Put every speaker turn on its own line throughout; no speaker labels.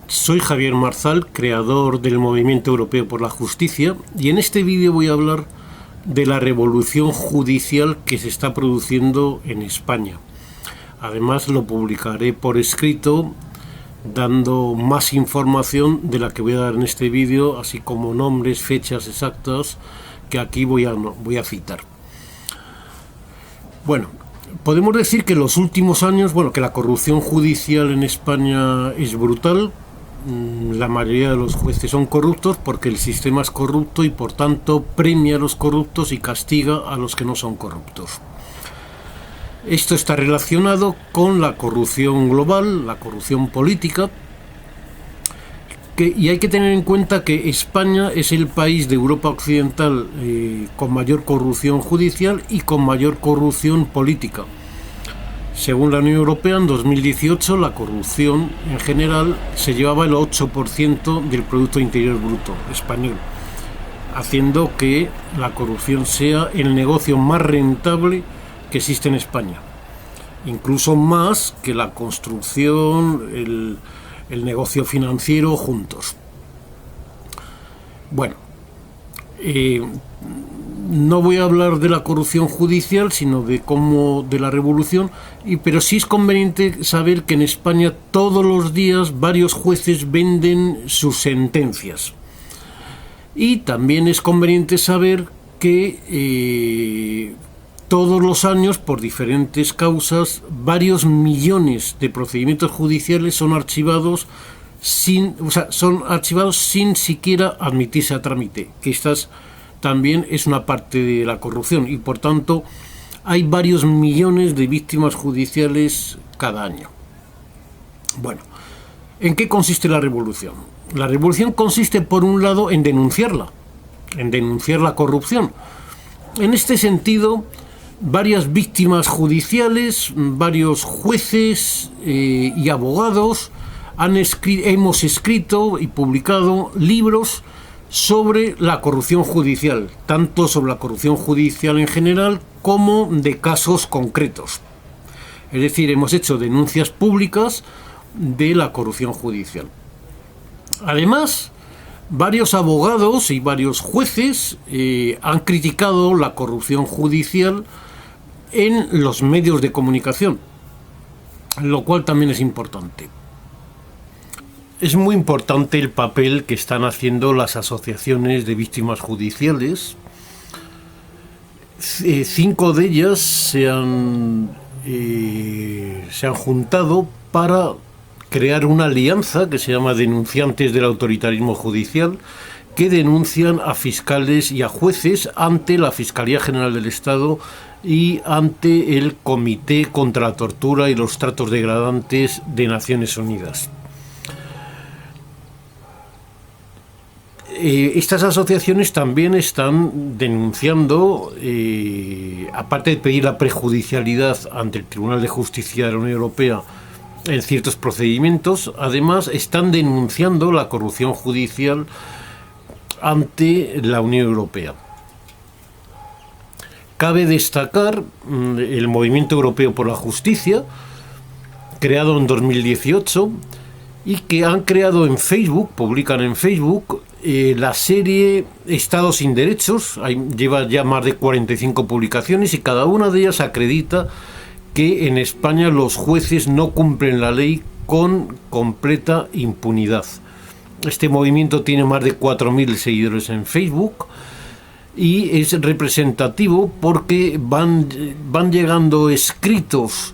Soy Javier Marzal, creador del Movimiento Europeo por la Justicia, y en este vídeo voy a hablar de la revolución judicial que se está produciendo en España. Además, lo publicaré por escrito, dando más información de la que voy a dar en este vídeo, así como nombres, fechas exactas que aquí voy a citar. Bueno, podemos decir que en los últimos años, que la corrupción judicial en España es brutal. La mayoría de los jueces son corruptos porque el sistema es corrupto y por tanto premia a los corruptos y castiga a los que no son corruptos. Esto está relacionado con la corrupción global, la corrupción política, y hay que tener en cuenta que España es el país de Europa Occidental con mayor corrupción judicial y con mayor corrupción política. Según la Unión Europea, en 2018 la corrupción en general se llevaba el 8% del Producto Interior Bruto español, haciendo que la corrupción sea el negocio más rentable que existe en España, incluso más que la construcción, el negocio financiero juntos. Bueno, no voy a hablar de la corrupción judicial, sino de la revolución, pero sí es conveniente saber que en España todos los días varios jueces venden sus sentencias. Y también es conveniente saber que todos los años, por diferentes causas, varios millones de procedimientos judiciales son archivados sin siquiera admitirse a trámite, que estas también es una parte de la corrupción y por tanto hay varios millones de víctimas judiciales cada año. Bueno, ¿en qué consiste la revolución? La revolución consiste, por un lado, en denunciar la corrupción. En este sentido, varias víctimas judiciales, varios jueces y abogados hemos escrito y publicado libros sobre la corrupción judicial, tanto sobre la corrupción judicial en general como de casos concretos. Es decir, hemos hecho denuncias públicas de la corrupción judicial. Además, varios abogados y varios jueces han criticado la corrupción judicial en los medios de comunicación, lo cual también es importante. Es muy importante el papel que están haciendo las asociaciones de víctimas judiciales. 5 de ellas se han juntado para crear una alianza que se llama Denunciantes del Autoritarismo Judicial, que denuncian a fiscales y a jueces ante la Fiscalía General del Estado y ante el Comité contra la Tortura y los Tratos Degradantes de Naciones Unidas. Estas asociaciones también están denunciando, aparte de pedir la prejudicialidad ante el Tribunal de Justicia de la Unión Europea en ciertos procedimientos, además están denunciando la corrupción judicial ante la Unión Europea. Cabe destacar el Movimiento Europeo por la Justicia, creado en 2018, y que han creado en Facebook, publican en Facebook, la serie Estado sin Derechos. Lleva ya más de 45 publicaciones y cada una de ellas acredita que en España los jueces no cumplen la ley con completa impunidad. Este movimiento tiene más de 4.000 seguidores en Facebook y es representativo porque van llegando escritos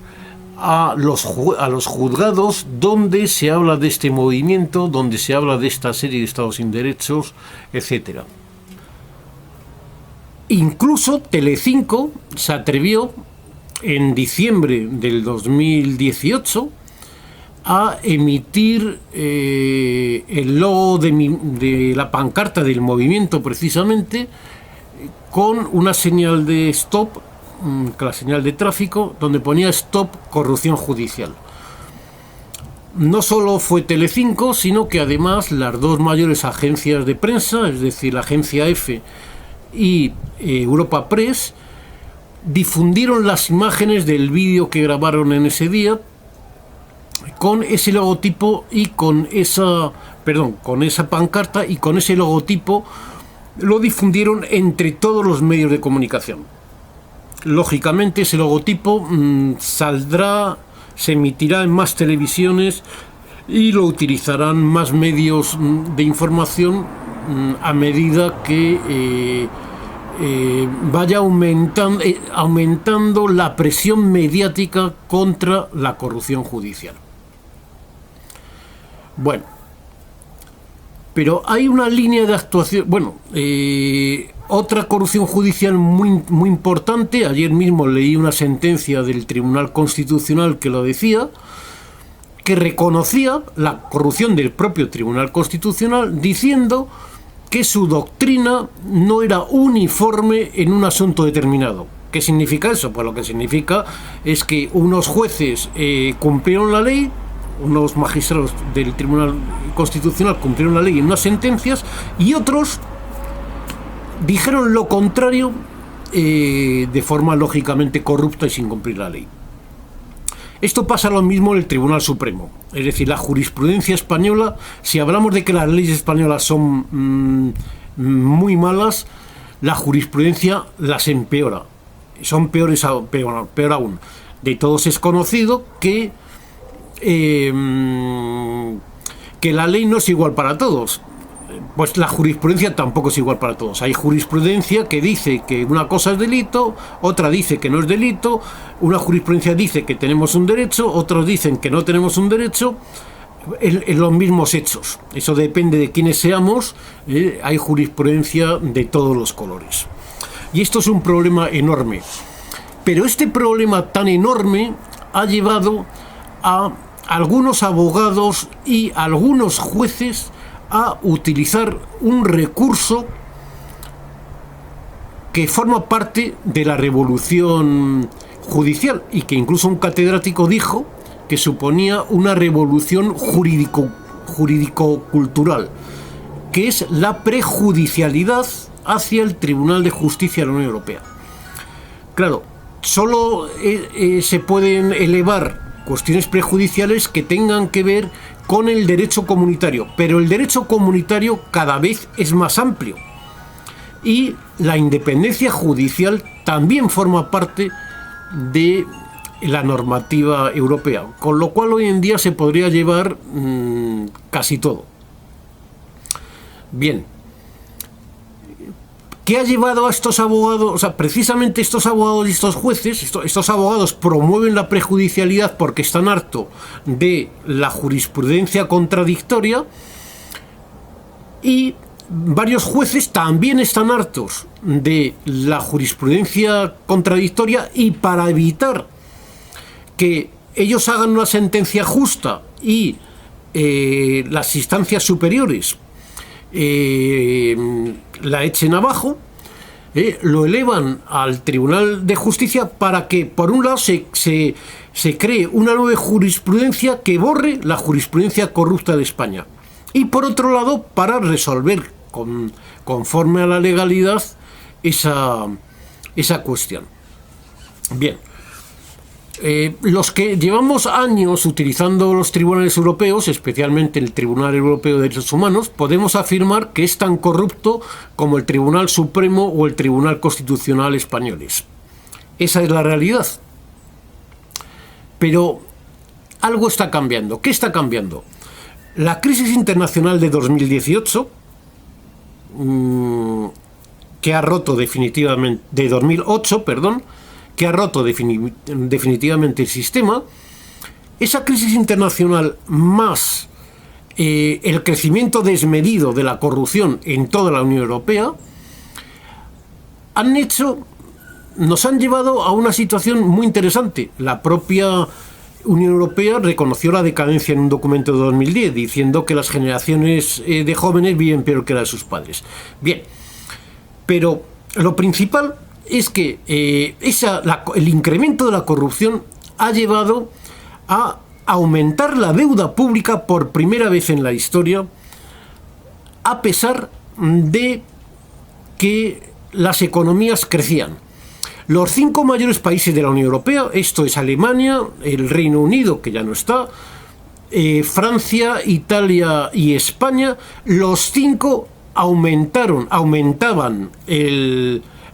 a los juzgados donde se habla de este movimiento, donde se habla de esta serie de Estados sin Derechos, etc. Incluso Telecinco se atrevió en diciembre del 2018 a emitir el logo de la pancarta del movimiento, precisamente con una señal de stop, la señal de tráfico, donde ponía Stop Corrupción Judicial. No solo fue Telecinco, sino que además las dos mayores agencias de prensa, es decir, la agencia EFE y Europa Press, difundieron las imágenes del vídeo que grabaron en ese día con ese logotipo y con esa pancarta, y con ese logotipo lo difundieron entre todos los medios de comunicación. Lógicamente ese logotipo saldrá, se emitirá en más televisiones y lo utilizarán más medios de información a medida que vaya aumentando la presión mediática contra la corrupción judicial. Bueno, pero hay una línea de actuación. Bueno, otra corrupción judicial muy importante. Ayer mismo leí una sentencia del Tribunal Constitucional que lo decía, que reconocía la corrupción del propio Tribunal Constitucional, diciendo que su doctrina no era uniforme en un asunto determinado. ¿Qué significa eso? Pues lo que significa es que unos jueces cumplieron la ley, unos magistrados del Tribunal Constitucional cumplieron la ley en unas sentencias, y otros dijeron lo contrario de forma lógicamente corrupta y sin cumplir la ley. Esto pasa lo mismo en el Tribunal Supremo. Es decir, la jurisprudencia española, si hablamos de que las leyes españolas son muy malas, la jurisprudencia las empeora. Son peores, peor aún. De todos es conocido que la ley no es igual para todos. Pues la jurisprudencia tampoco es igual para todos. Hay jurisprudencia que dice que una cosa es delito, otra dice que no es delito, una jurisprudencia dice que tenemos un derecho, otros dicen que no tenemos un derecho, en los mismos hechos. Eso depende de quiénes seamos, hay jurisprudencia de todos los colores. Y esto es un problema enorme. Pero este problema tan enorme ha llevado a algunos abogados y algunos jueces a utilizar un recurso que forma parte de la revolución judicial, y que incluso un catedrático dijo que suponía una revolución jurídico-cultural, que es la prejudicialidad hacia el Tribunal de Justicia de la Unión Europea. Claro, solo se pueden elevar cuestiones prejudiciales que tengan que ver con el derecho comunitario, pero el derecho comunitario cada vez es más amplio, y la independencia judicial también forma parte de la normativa europea, con lo cual hoy en día se podría llevar casi todo. Bien, ¿qué ha llevado a estos abogados? O sea, precisamente estos abogados y estos jueces, estos abogados promueven la prejudicialidad porque están hartos de la jurisprudencia contradictoria, y varios jueces también están hartos de la jurisprudencia contradictoria, y para evitar que ellos hagan una sentencia justa y las instancias superiores la echen abajo, lo elevan al Tribunal de Justicia para que, por un lado, se cree una nueva jurisprudencia que borre la jurisprudencia corrupta de España, y por otro lado, para resolver conforme a la legalidad esa cuestión. Bien, los que llevamos años utilizando los tribunales europeos, especialmente el Tribunal Europeo de Derechos Humanos, podemos afirmar que es tan corrupto como el Tribunal Supremo o el Tribunal Constitucional españoles. Esa es la realidad. Pero algo está cambiando. ¿Qué está cambiando? La crisis internacional de 2018, que ha roto definitivamente, de 2008, perdón, que ha roto definitivamente el sistema, esa crisis internacional más el crecimiento desmedido de la corrupción en toda la Unión Europea, nos han llevado a una situación muy interesante. La propia Unión Europea reconoció la decadencia en un documento de 2010, diciendo que las generaciones de jóvenes viven peor que las de sus padres. Bien, pero lo principal es que el incremento de la corrupción ha llevado a aumentar la deuda pública por primera vez en la historia, a pesar de que las economías crecían. Los 5 mayores países de la Unión Europea, esto es Alemania, el Reino Unido, que ya no está, Francia, Italia y España, los 5 aumentaban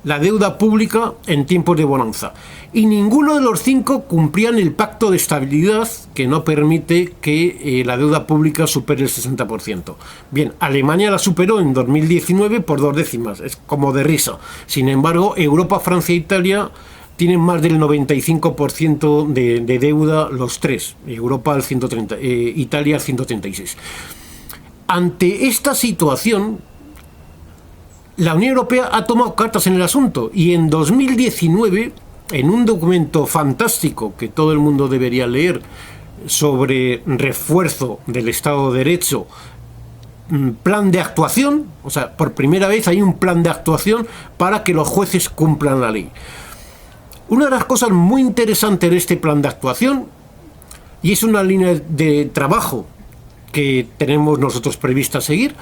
la deuda pública en tiempos de bonanza. Y ninguno de los 5 cumplían el pacto de estabilidad que no permite que la deuda pública supere el 60%. Bien, Alemania la superó en 2019 por 2 décimas, es como de risa. Sin embargo, Europa, Francia e Italia tienen más del 95% de deuda los 3. Europa al 130, Italia al 136. Ante esta situación, la Unión Europea ha tomado cartas en el asunto y en 2019, en un documento fantástico que todo el mundo debería leer sobre refuerzo del Estado de Derecho, plan de actuación, o sea, por primera vez hay un plan de actuación para que los jueces cumplan la ley. Una de las cosas muy interesantes de este plan de actuación, y es una línea de trabajo que tenemos nosotros prevista seguir,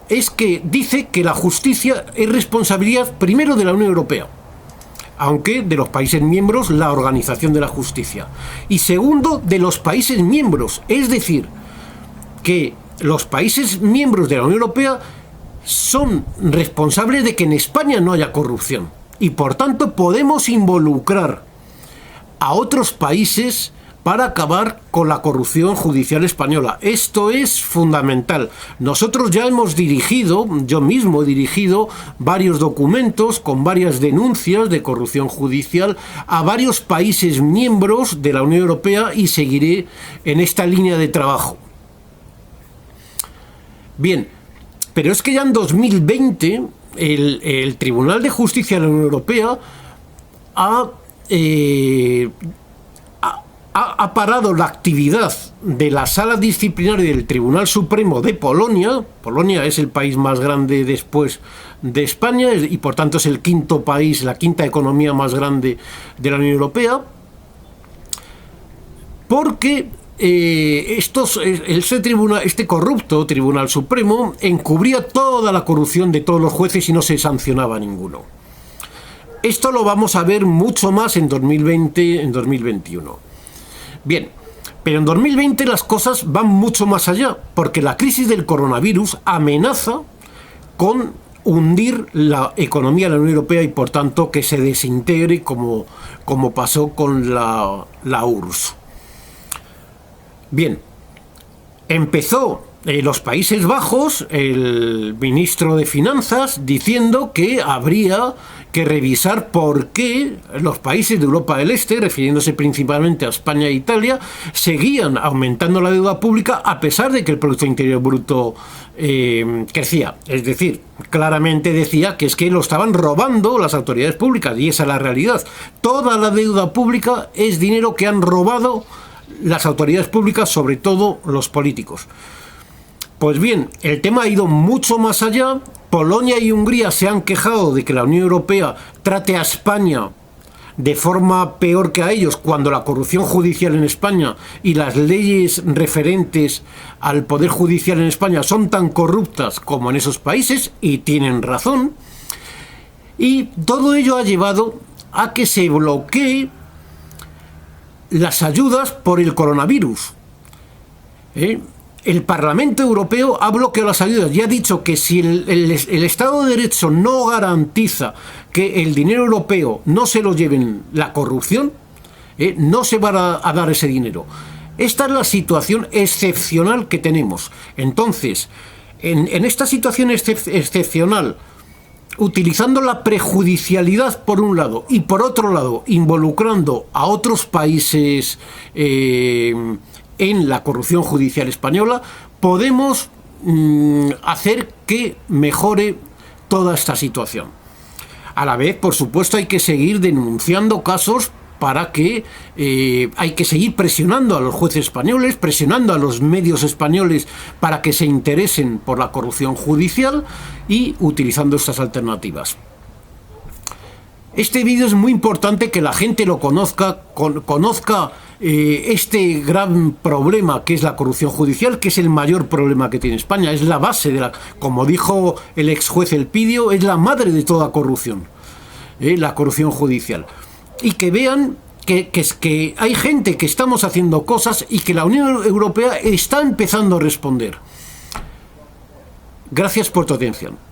es que dice que la justicia es responsabilidad primero de la Unión Europea, aunque de los países miembros la organización de la justicia, y segundo de los países miembros, es decir, que los países miembros de la Unión Europea son responsables de que en España no haya corrupción y por tanto podemos involucrar a otros países para acabar con la corrupción judicial española. Esto es fundamental. Nosotros ya hemos dirigido, yo mismo he dirigido varios documentos con varias denuncias de corrupción judicial a varios países miembros de la Unión Europea y seguiré en esta línea de trabajo. Bien, pero es que ya en 2020 el Tribunal de Justicia de la Unión Europea ha parado la actividad de la Sala Disciplinaria del Tribunal Supremo de Polonia. Polonia es el país más grande después de España y por tanto es el quinto país, la quinta economía más grande de la Unión Europea, porque este corrupto Tribunal Supremo encubría toda la corrupción de todos los jueces y no se sancionaba a ninguno. Esto lo vamos a ver mucho más en 2020, en 2021. Bien, pero en 2020 las cosas van mucho más allá, porque la crisis del coronavirus amenaza con hundir la economía de la Unión Europea y por tanto que se desintegre como pasó con la URSS. Bien, empezó los Países Bajos, el ministro de Finanzas, diciendo que habría que revisar por qué los países de Europa del Este, refiriéndose principalmente a España e Italia, seguían aumentando la deuda pública a pesar de que el Producto Interior Bruto crecía. Es decir, claramente decía que es que lo estaban robando las autoridades públicas, y esa es la realidad. Toda la deuda pública es dinero que han robado las autoridades públicas, sobre todo los políticos. Pues bien, el tema ha ido mucho más allá. Polonia y Hungría se han quejado de que la Unión Europea trate a España de forma peor que a ellos, cuando la corrupción judicial en España y las leyes referentes al Poder Judicial en España son tan corruptas como en esos países, y tienen razón. Y todo ello ha llevado a que se bloquee las ayudas por el coronavirus. El Parlamento Europeo ha bloqueado las ayudas y ha dicho que si el Estado de Derecho no garantiza que el dinero europeo no se lo lleven la corrupción, no se va a dar ese dinero. Esta es la situación excepcional que tenemos. Entonces, en esta situación excepcional, utilizando la prejudicialidad por un lado y por otro lado involucrando a otros países en la corrupción judicial española, podemos hacer que mejore toda esta situación. A la vez, por supuesto, hay que seguir denunciando casos para que hay que seguir presionando a los jueces españoles, presionando a los medios españoles para que se interesen por la corrupción judicial y utilizando estas alternativas. Este vídeo es muy importante que la gente lo conozca, este gran problema que es la corrupción judicial, que es el mayor problema que tiene España, es la base de como dijo el ex juez Elpidio, es la madre de toda corrupción, la corrupción judicial. Y que vean que hay gente que estamos haciendo cosas y que la Unión Europea está empezando a responder. Gracias por tu atención.